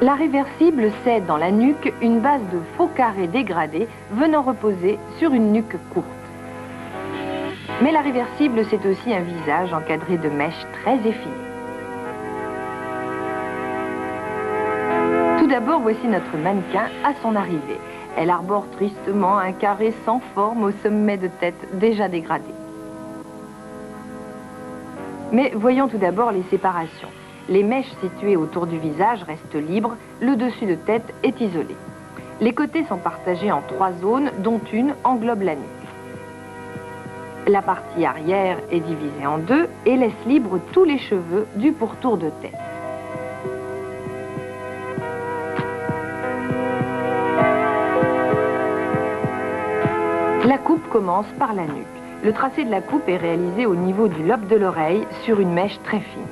La réversible, c'est dans la nuque une base de faux carrés dégradés venant reposer sur une nuque courte. Mais la réversible, c'est aussi un visage encadré de mèches très effilées. Tout d'abord, voici notre mannequin à son arrivée. Elle arbore tristement un carré sans forme au sommet de tête déjà dégradé. Mais voyons tout d'abord les séparations. Les mèches situées autour du visage restent libres, le dessus de tête est isolé. Les côtés sont partagés en 3 zones, dont une englobe la nuque. La partie arrière est divisée en 2 et laisse libre tous les cheveux du pourtour de tête. La coupe commence par la nuque. Le tracé de la coupe est réalisé au niveau du lobe de l'oreille sur une mèche très fine.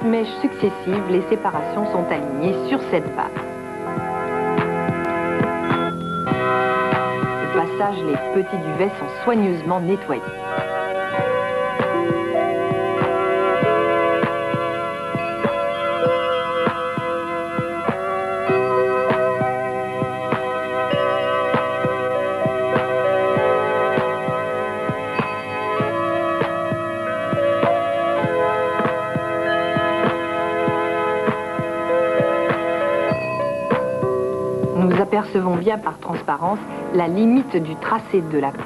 Mèches successives, les séparations sont alignées sur cette base. Au passage, les petits duvets sont soigneusement nettoyés. Nous apercevons bien par transparence la limite du tracé de la coupe.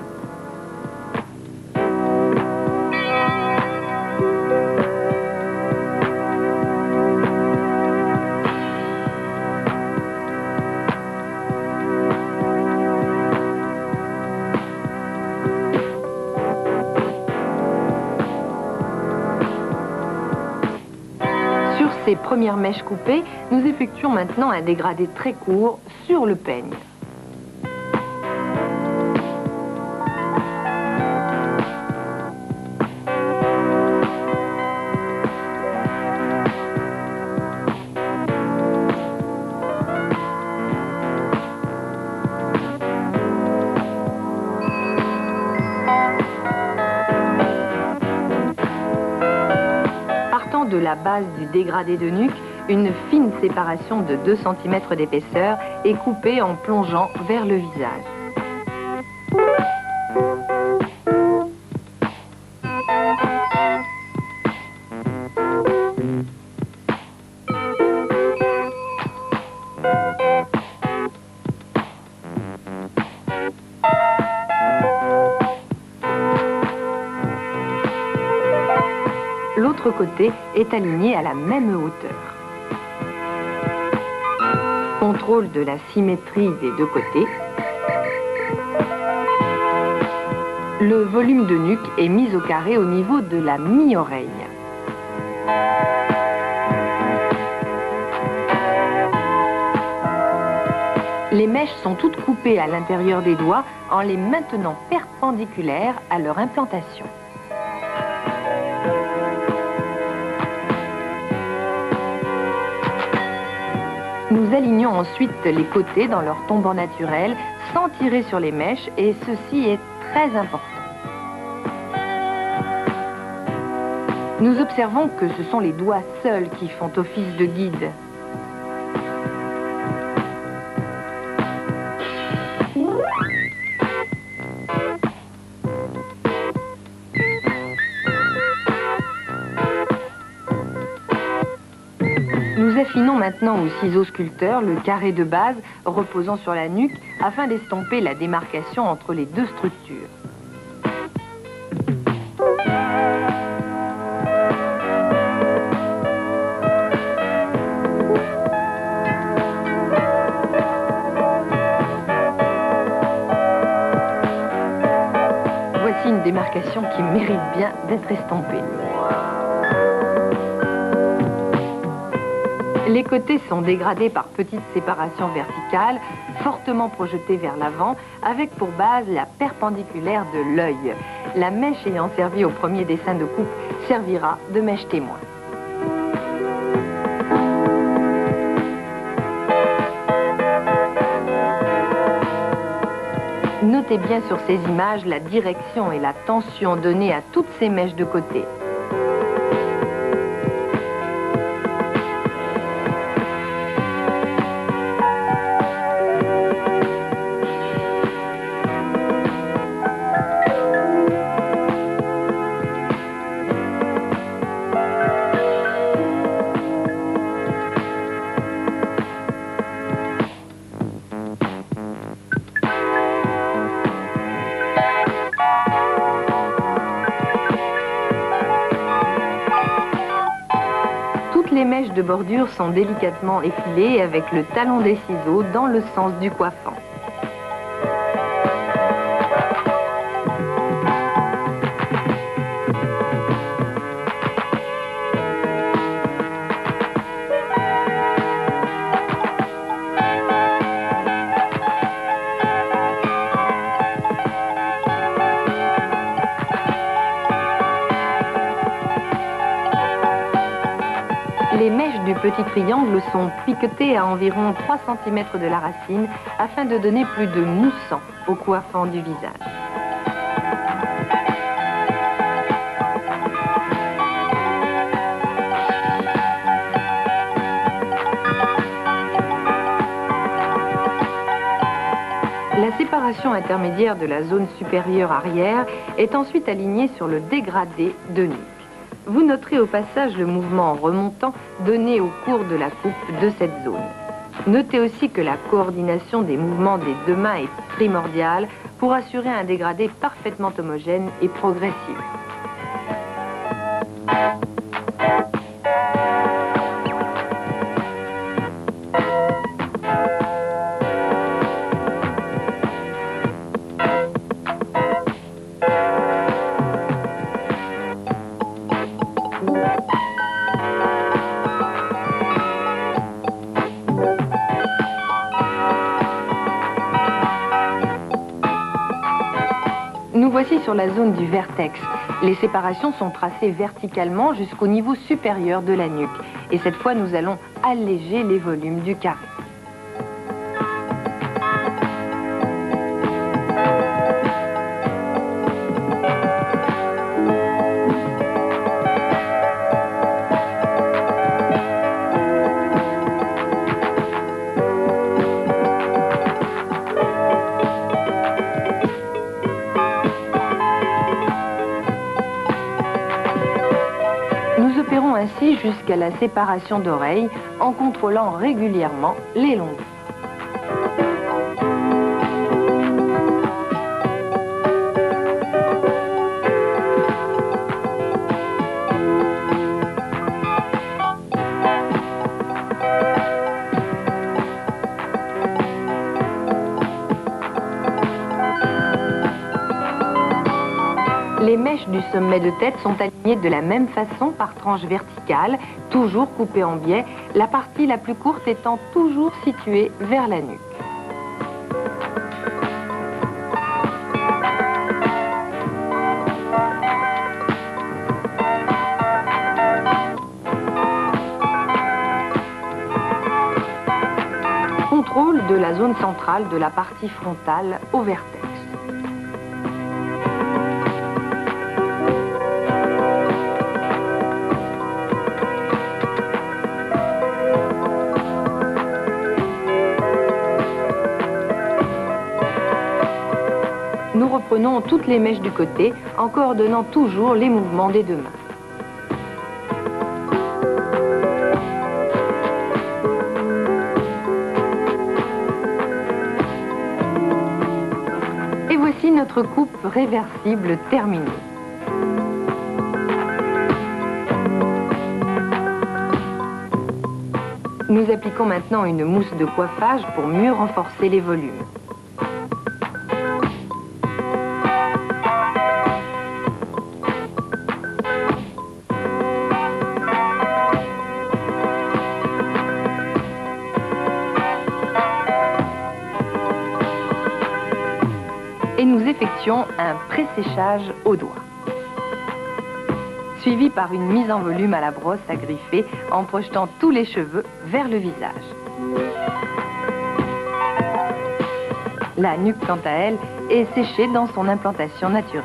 Sur ces premières mèches coupées, nous effectuons maintenant un dégradé très court sur le peigne. Partant de la base du dégradé de nuque, une fine séparation de 2 cm d'épaisseur est coupée en plongeant vers le visage. L'autre côté est aligné à la même hauteur. Contrôle de la symétrie des 2 côtés. Le volume de nuque est mis au carré au niveau de la mi-oreille. Les mèches sont toutes coupées à l'intérieur des doigts en les maintenant perpendiculaires à leur implantation. Nous alignons ensuite les côtés dans leur tombant naturel sans tirer sur les mèches et ceci est très important. Nous observons que ce sont les doigts seuls qui font office de guide. Nous affinons maintenant au ciseau sculpteur le carré de base reposant sur la nuque afin d'estomper la démarcation entre les 2 structures. Voici une démarcation qui mérite bien d'être estompée. Les côtés sont dégradés par petites séparations verticales, fortement projetées vers l'avant, avec pour base la perpendiculaire de l'œil. La mèche ayant servi au premier dessin de coupe servira de mèche témoin. Notez bien sur ces images la direction et la tension données à toutes ces mèches de côté. Les mèches de bordure sont délicatement effilées avec le talon des ciseaux dans le sens du coiffant. Les mèches du petit triangle sont piquetées à environ 3 cm de la racine afin de donner plus de moussant au coiffant du visage. La séparation intermédiaire de la zone supérieure arrière est ensuite alignée sur le dégradé de nuque. Vous noterez au passage le mouvement remontant donné au cours de la coupe de cette zone. Notez aussi que la coordination des mouvements des deux mains est primordiale pour assurer un dégradé parfaitement homogène et progressif. Nous voici sur la zone du vertex. Les séparations sont tracées verticalement jusqu'au niveau supérieur de la nuque. Et cette fois, nous allons alléger les volumes du carré. Nous opérons ainsi jusqu'à la séparation d'oreilles en contrôlant régulièrement les longueurs. Les mèches du sommet de tête sont alignées de la même façon par tranche verticale, toujours coupées en biais, la partie la plus courte étant toujours située vers la nuque. Contrôle de la zone centrale de la partie frontale au vertex. Nous reprenons toutes les mèches du côté en coordonnant toujours les mouvements des deux mains. Et voici notre coupe réversible terminée. Nous appliquons maintenant une mousse de coiffage pour mieux renforcer les volumes. nous effectuons un pré-séchage au doigt, suivi par une mise en volume à la brosse à griffer en projetant tous les cheveux vers le visage. La nuque, quant à elle, est séchée dans son implantation naturelle.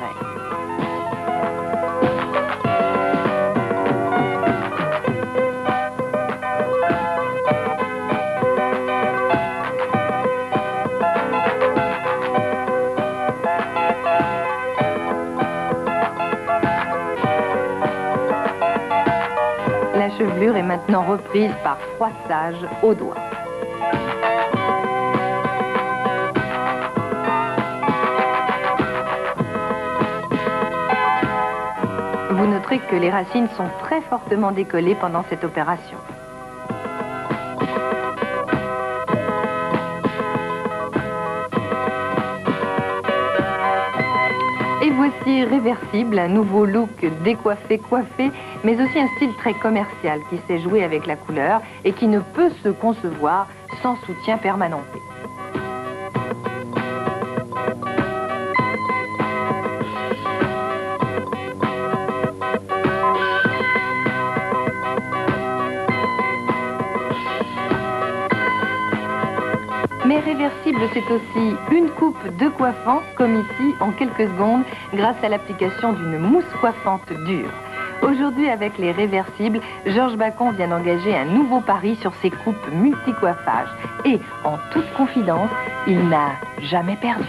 La chevelure est maintenant reprise par froissage au doigt. Vous noterez que les racines sont très fortement décollées pendant cette opération. Et voici réversible, un nouveau look décoiffé-coiffé, mais aussi un style très commercial qui sait jouer avec la couleur et qui ne peut se concevoir sans soutien permanenté. Mais réversible, c'est aussi une coupe de coiffant, comme ici, en quelques secondes, grâce à l'application d'une mousse coiffante dure. Aujourd'hui, avec les réversibles, Georges Bacon vient d'engager un nouveau pari sur ses coupes multi-coiffages. Et, en toute confidence, il n'a jamais perdu.